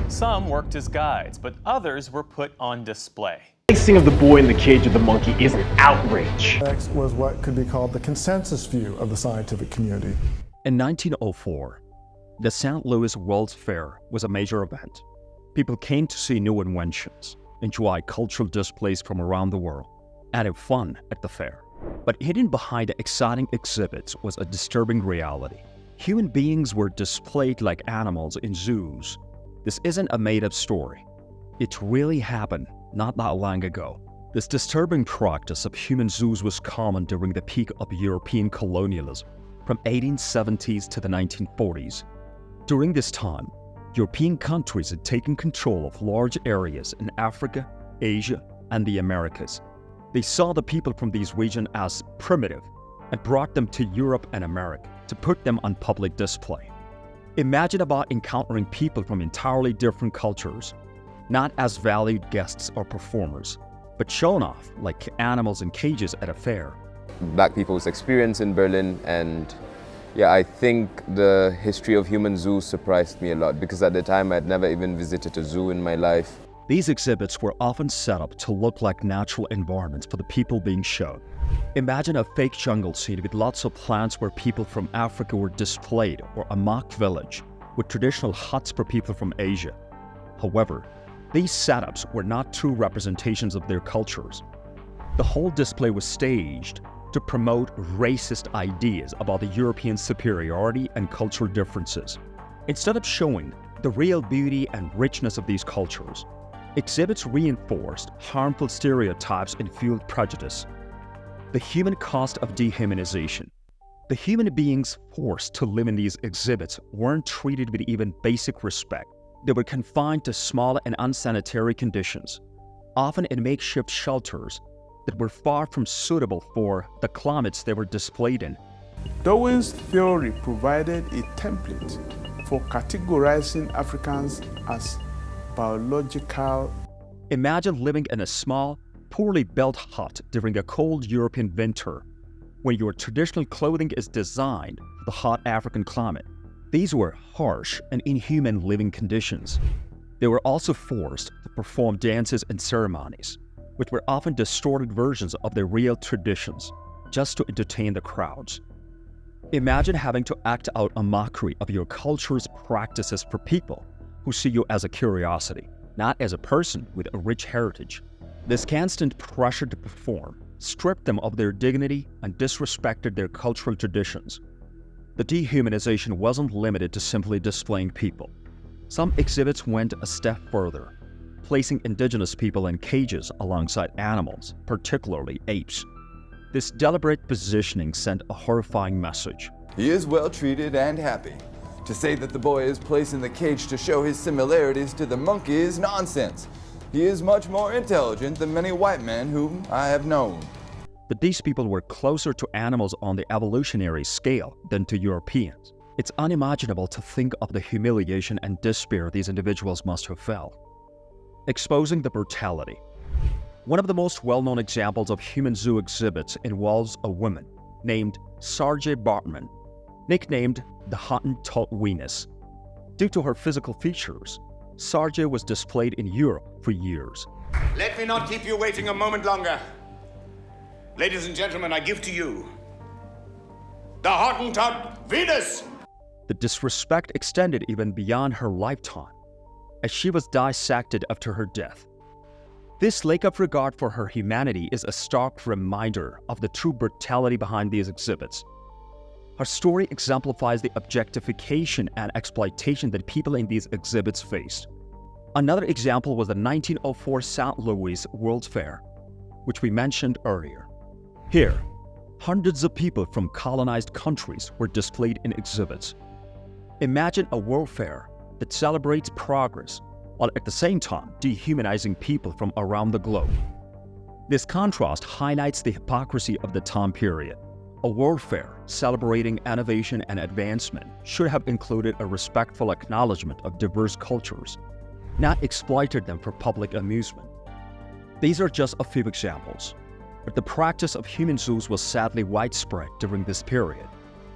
Some worked as guides, but others were put on display. Placing of the boy in the cage of the monkey is an outrage. Next was what could be called the consensus view of the scientific community. In 1904, the St. Louis World's Fair was a major event. People came to see new inventions, enjoy cultural displays from around the world, and have fun at the fair. But hidden behind the exciting exhibits was a disturbing reality. Human beings were displayed like animals in zoos. This isn't a made-up story. It really happened not that long ago. This disturbing practice of human zoos was common during the peak of European colonialism, from 1870s to the 1940s. During this time, European countries had taken control of large areas in Africa, Asia, and the Americas. They saw the people from these regions as primitive and brought them to Europe and America to put them on public display. Imagine about encountering people from entirely different cultures, not as valued guests or performers, but shown off like animals in cages at a fair. Black people's experience in Berlin, and yeah, I think the history of human zoos surprised me a lot because at the time I'd never even visited a zoo in my life. These exhibits were often set up to look like natural environments for the people being shown. Imagine a fake jungle scene with lots of plants where people from Africa were displayed, or a mock village with traditional huts for people from Asia. However, these setups were not true representations of their cultures. The whole display was staged to promote racist ideas about the European superiority and cultural differences. Instead of showing the real beauty and richness of these cultures, exhibits reinforced harmful stereotypes and fueled prejudice. The human cost of dehumanization. The human beings forced to live in these exhibits weren't treated with even basic respect. They were confined to small and unsanitary conditions, often in makeshift shelters that were far from suitable for the climates they were displayed in. Darwin's theory provided a template for categorizing Africans as biological. Imagine living in a small, poorly built hut during a cold European winter, when your traditional clothing is designed for the hot African climate. These were harsh and inhuman living conditions. They were also forced to perform dances and ceremonies, which were often distorted versions of their real traditions, just to entertain the crowds. Imagine having to act out a mockery of your culture's practices for people who see you as a curiosity, not as a person with a rich heritage. This constant pressure to perform stripped them of their dignity and disrespected their cultural traditions. The dehumanization wasn't limited to simply displaying people. Some exhibits went a step further, placing indigenous people in cages alongside animals, particularly apes. This deliberate positioning sent a horrifying message. He is well treated and happy. To say that the boy is placed in the cage to show his similarities to the monkey is nonsense. He is much more intelligent than many white men whom I have known. But these people were closer to animals on the evolutionary scale than to Europeans. It's unimaginable to think of the humiliation and despair these individuals must have felt. Exposing the brutality. One of the most well-known examples of human zoo exhibits involves a woman named Sarge Bartman, nicknamed the Hottentot Venus. Due to her physical features, Sarge was displayed in Europe for years. Let me not keep you waiting a moment longer. Ladies and gentlemen, I give to you the Hottentot Venus! The disrespect extended even beyond her lifetime, as she was dissected after her death. This lack of regard for her humanity is a stark reminder of the true brutality behind these exhibits. Her story exemplifies the objectification and exploitation that people in these exhibits faced. Another example was the 1904 St. Louis World's Fair, which we mentioned earlier. Here, hundreds of people from colonized countries were displayed in exhibits. Imagine a world fair that celebrates progress while at the same time dehumanizing people from around the globe. This contrast highlights the hypocrisy of the time period. A world fair celebrating innovation and advancement should have included a respectful acknowledgement of diverse cultures, not exploited them for public amusement. These are just a few examples, but the practice of human zoos was sadly widespread during this period.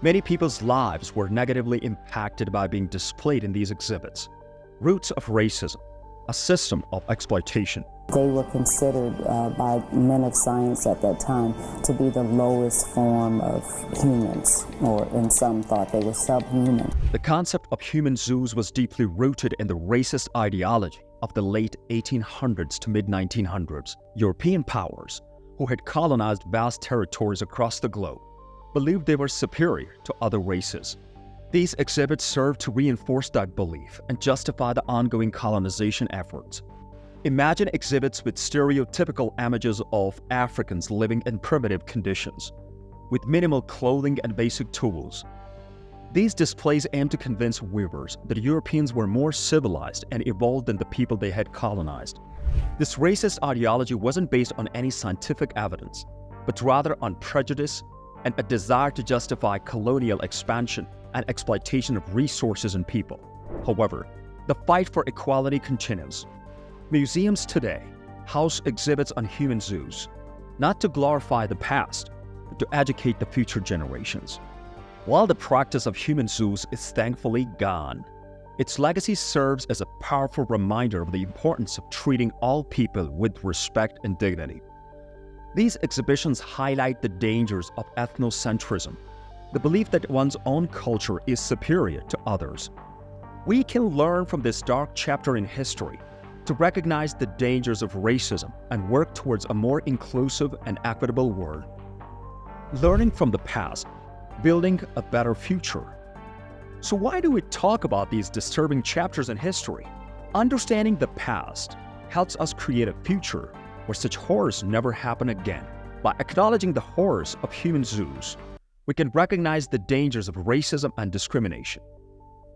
Many people's lives were negatively impacted by being displayed in these exhibits. Roots of racism, a system of exploitation. They were considered by men of science at that time to be the lowest form of humans, or in some thought they were subhuman. The concept of human zoos was deeply rooted in the racist ideology of the late 1800s to mid-1900s. European powers, who had colonized vast territories across the globe, believed they were superior to other races. These exhibits served to reinforce that belief and justify the ongoing colonization efforts. Imagine exhibits with stereotypical images of Africans living in primitive conditions, with minimal clothing and basic tools. These displays aim to convince viewers that Europeans were more civilized and evolved than the people they had colonized. This racist ideology wasn't based on any scientific evidence, but rather on prejudice and a desire to justify colonial expansion and exploitation of resources and people. However, the fight for equality continues. Museums today house exhibits on human zoos, not to glorify the past, but to educate the future generations. While the practice of human zoos is thankfully gone, its legacy serves as a powerful reminder of the importance of treating all people with respect and dignity. These exhibitions highlight the dangers of ethnocentrism, the belief that one's own culture is superior to others. We can learn from this dark chapter in history to recognize the dangers of racism and work towards a more inclusive and equitable world. Learning from the past, building a better future. So why do we talk about these disturbing chapters in history? Understanding the past helps us create a future where such horrors never happen again. By acknowledging the horrors of human zoos, we can recognize the dangers of racism and discrimination.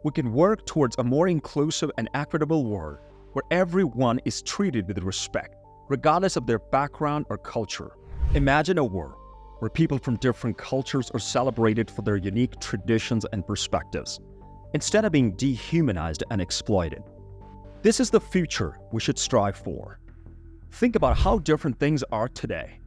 We can work towards a more inclusive and equitable world where everyone is treated with respect, regardless of their background or culture. Imagine a world where people from different cultures are celebrated for their unique traditions and perspectives, instead of being dehumanized and exploited. This is the future we should strive for. Think about how different things are today.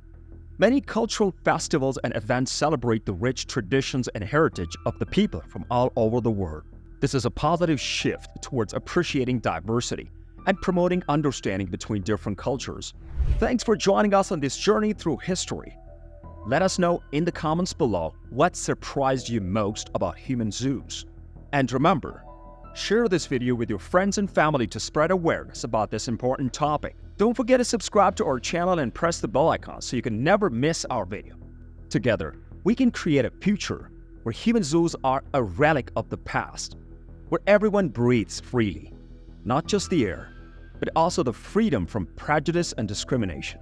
Many cultural festivals and events celebrate the rich traditions and heritage of the people from all over the world. This is a positive shift towards appreciating diversity and promoting understanding between different cultures. Thanks for joining us on this journey through history. Let us know in the comments below what surprised you most about human zoos. And remember, share this video with your friends and family to spread awareness about this important topic. Don't forget to subscribe to our channel and press the bell icon so you can never miss our video. Together, we can create a future where human zoos are a relic of the past, where everyone breathes freely, not just the air, but also the freedom from prejudice and discrimination.